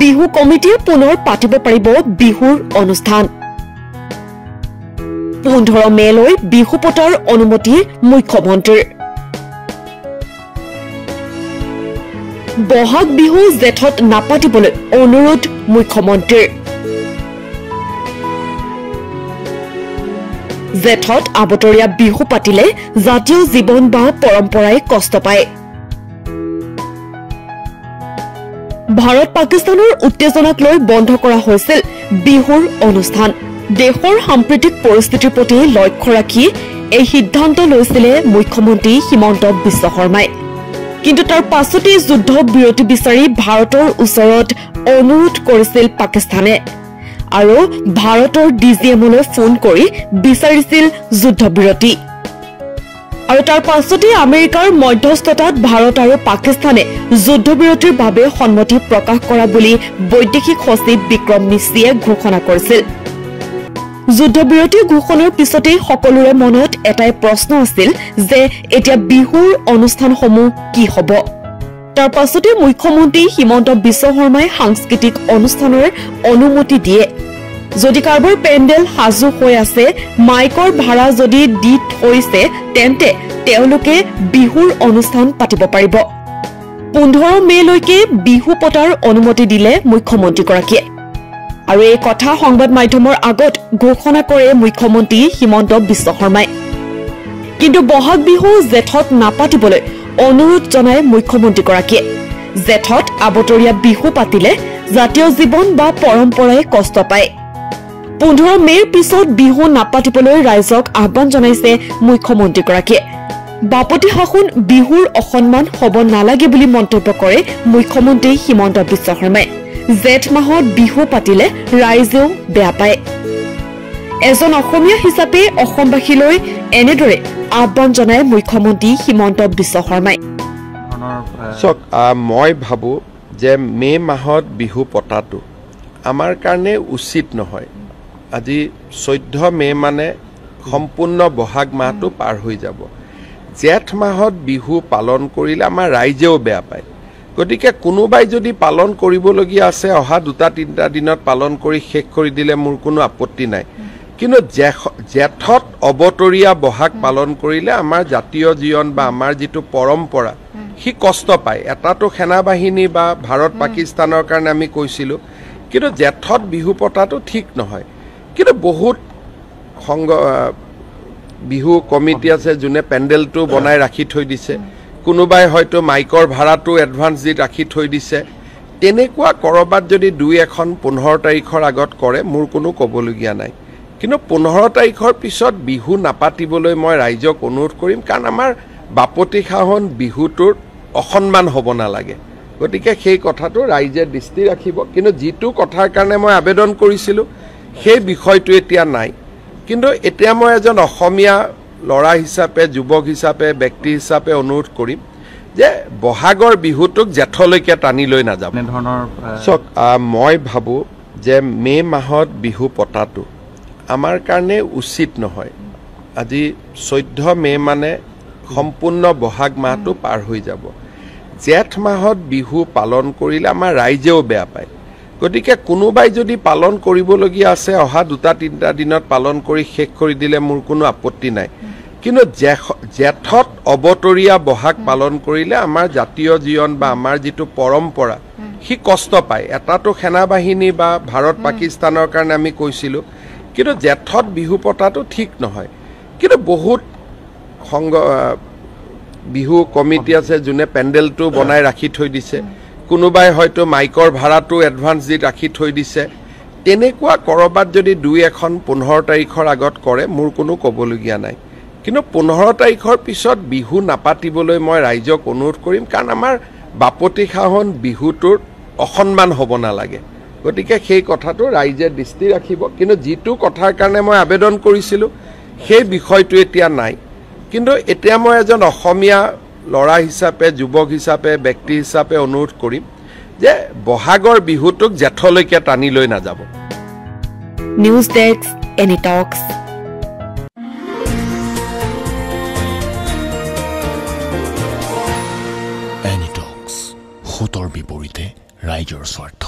বিহু কমিটিয়ে পুনৰ পাতিব পাৰিব বিহুৰ অনুষ্ঠান 15 মেলৈ বিহু পতাৰ অনুমতি মুখ্যমন্ত্ৰীৰ বহাগ বিহু জেঠত নাপাতিবলৈ অনুৰোধ মুখ্যমন্ত্ৰীৰ জেঠত আবতৰীয়া বিহু পাতিলে জাতীয় জীৱন বা পৰম্পৰাই কষ্ট পায় ভাৰত পাকিস্তানৰ উত্তেজনাক লৈ বন্ধ কৰা হৈছিল বিহুৰ অনুষ্ঠান দেশৰ সাম্প্ৰতিক পৰিস্থিতিৰ প্ৰতি লক্ষ্য ৰাখি এই সিদ্ধান্ত লৈছিল মুখ্যমন্ত্ৰী হিমন্ত বিশ্ব শৰ্মাই কিন্তু তাৰ পাছতে যুদ্ধ বিৰতি বিচাৰি ভাৰতৰ ওচৰত অনুৰোধ কৰিছিল পাকিস্তানে আৰু ভাৰতৰ ডিজিএমলৈ ফোন কৰি বিচাৰিছিল যুদ্ধ বিৰতি আৰু তাৰ পাছতে আমেৰিকাৰ মধ্যস্থতাত ভাৰত আৰু পাকিস্তানে যুদ্ধবিৰতিৰ বাবে সন্মতি প্ৰকাশ কৰা বুলি বৈদেশিক সচিব বিক্ৰম মিশ্ৰীয়ে ঘোষণা কৰিছিল যুদ্ধবিৰতি ঘোষণাৰ পিছতে সকলোৰে মনত এটাই প্ৰশ্ন আছিল যে এতিয়া বিহুৰ অনুষ্ঠানসমূহ কি হ'ব তাৰ পাছতে মুখ্যমন্ত্ৰী হিমন্ত বিশ্ব শৰ্মাই সাংস্কৃতিক অনুষ্ঠানৰ অনুমতি দিয়ে যদি কাৰোবাৰ পেণ্ডেল সাজু হৈ আছে মাইকৰ ভাড়া যদি দি থৈছে তেন্তে তেওঁলোকে বিহুৰ অনুষ্ঠান পাতিব পাৰিব 15 মেলৈকে বিহু পতাৰ অনুমতি দিলে মুখ্যমন্ত্ৰীগৰাকীয়ে আৰু এই কথা সংবাদ মাধ্যমৰ আগত ঘোষণা কৰে মুখ্যমন্ত্ৰী হিমন্ত বিশ্ব শৰ্মাই কিন্তু বহাগ বিহু জেঠত নাপাতিবলৈ অনুৰোধ জনায় মুখ্যমন্ত্ৰীগৰাকীয়ে জেঠত আবতৰীয়া বিহু পাতিলে জাতীয় জীৱন বা পৰম্পৰাই কষ্ট পায় 15 মেৰ পিছত বিহু নাপাতিবলৈ ৰাইজক আহ্বান জনাইছে মুখ্যমন্ত্ৰীগৰাকীয়ে বাপতি শাসন বিহুৰ অসন্মান হ'ব নালাগে বুলি মন্তব্য কৰে মুখ্যমন্ত্ৰী হিমন্ত বিশ্ব শৰ্মাই জেঠ মাহত বিহু পাতিলে ৰাইজেও বেয়া পায় এজন অসমীয়া হিচাপে অসমবাসীলৈ এনেদৰে আহ্বান জনায় মুখ্যমন্ত্ৰী হিমন্ত বিশ্ব শৰ্মাই মই ভাবো যে মে মাহত বিহু পতাটো আমাৰ কাৰণে উচিত নহয় আজি 14 মে মানে সম্পূৰ্ণ বহাগ মাহটো পাৰ হৈ যাব জেঠ মাহত বিহু পালন কৰিলে আমাৰ ৰাইজেও বেয়া পায় গতিকে কোনোবাই যদি পালন কৰিবলগীয়া আছে অহা 2-3 দিনত পালন কৰি শেষ কৰি দিলে মোৰ কোনো আপত্তি নাই কিন্তু জেঠত অবতৰীয়া বহাগ পালন কৰিলে আমাৰ জাতীয় জীৱন বা আমাৰ যেটো পৰম্পৰা হি কষ্ট পায় এটাটো সেনাবাহিনী বা ভাৰত পাকিস্তানৰ কাৰণে আমি কৈছিলো কিন্তু জেঠত বিহু পতাটো ঠিক নহয় কিন্তু বহুত বিহু কমিটি আছে যোনে পেণ্ডেলটো বনাই ৰাখি থৈ দিছে কোনোবাই হয়তো মাইকৰ ভাড়াটো এডভান্স দি ৰাখি থৈ দিছে তেনেকুৱা কৰবাত যদি 2-1 15 তাৰিখৰ আগত কৰে মোৰ কোনো ক'বলগীয়া নাই কিন্তু 15 তাৰিখৰ পিছত বিহু নাপাতিবলৈ মই ৰাইজক অনুৰোধ কৰিম কাৰণ আমাৰ বাপতি শাহন বিহুটোৰ অসন্মান হ'ব নালাগে গতিকে সেই কথাটো ৰাইজে দৃষ্টি ৰাখিব কিন্তু যেটো কথাৰ কাৰণে মই আবেদন কৰিছিলো সেই বিষয়টো এতিয়া নাই কিন্তু এতিয়া মই এজন অসমীয়া লৰা হিচাপে যুৱক হিচাপে ব্যক্তি হিচাপে অনুৰোধ কৰিম যে বহাগৰ বিহুটোক জেঠলৈকে টানি লৈ নাযাব মই ভাবো যে মে মাহত বিহু পতাটো আমাৰ কাৰণে উচিত নহয় আজি 14 মে মানে সম্পূৰ্ণ বহাগ মাহটো পাৰ হৈ যাব জেঠ মাহত বিহু পালন কৰিলে আমাৰ ৰাইজেও বেয়া পায় গতিকে কোনোবাই যদি পালন কৰিবলগীয়া আছে অহা 2-3 দিনত পালন কৰি শেষ কৰি দিলে মোৰ কোনো আপত্তি নাই কিন্তু জেঠত অবতৰীয়া বহাগ পালন কৰিলে আমাৰ জাতীয় জীৱন বা আমাৰ যেটো পৰম্পৰা হি কষ্ট পায় এটাটো সেনাবাহিনী বা ভাৰত পাকিস্তানৰ কাৰণে আমি কৈছিলো কিন্তু জেঠত বিহু পতাটো ঠিক নহয় কিন্তু বহুত বিহু কমিটি আছে যোনে পেণ্ডেলটো বনাই ৰাখি থৈ দিছে কোনোবাই হয়তো মাইকৰ ভাড়াটো এডভান্স দি ৰাখি থৈ দিছে তেনেকুৱা কৰবাত যদি 2-1 15 তাৰিখৰ আগত কৰে মোৰ কোনো ক'বলগীয়া নাই কিন্তু 15 তাৰিখৰ পিছত বিহু নাপাতিবলৈ মই ৰাইজক অনুৰোধ কৰিম কাৰণ আমাৰ বাপতি শাহন বিহুটোৰ অসন্মান হ'ব নালাগে গতিকে সেই কথাটো ৰাইজে দৃষ্টি ৰাখিব কিন্তু যেটো কথাৰ কাৰণে মই আবেদন কৰিছিলো সেই বিষয়টো এতিয়া নাই কিন্তু এতিয়া মই এজন অসমীয়া লৰা হিচাপে যুৱক হিচাপে ব্যক্তি হিচাপে অনুৰোধ কৰিম যে বহাগৰ বিহুটোক জেঠলৈকে টানি লৈ নাযাব নিউজ ডেস্ক এনি টক্স এনি টক্স হুতৰ বিপৰীতে ৰাইজৰ স্বাৰ্থ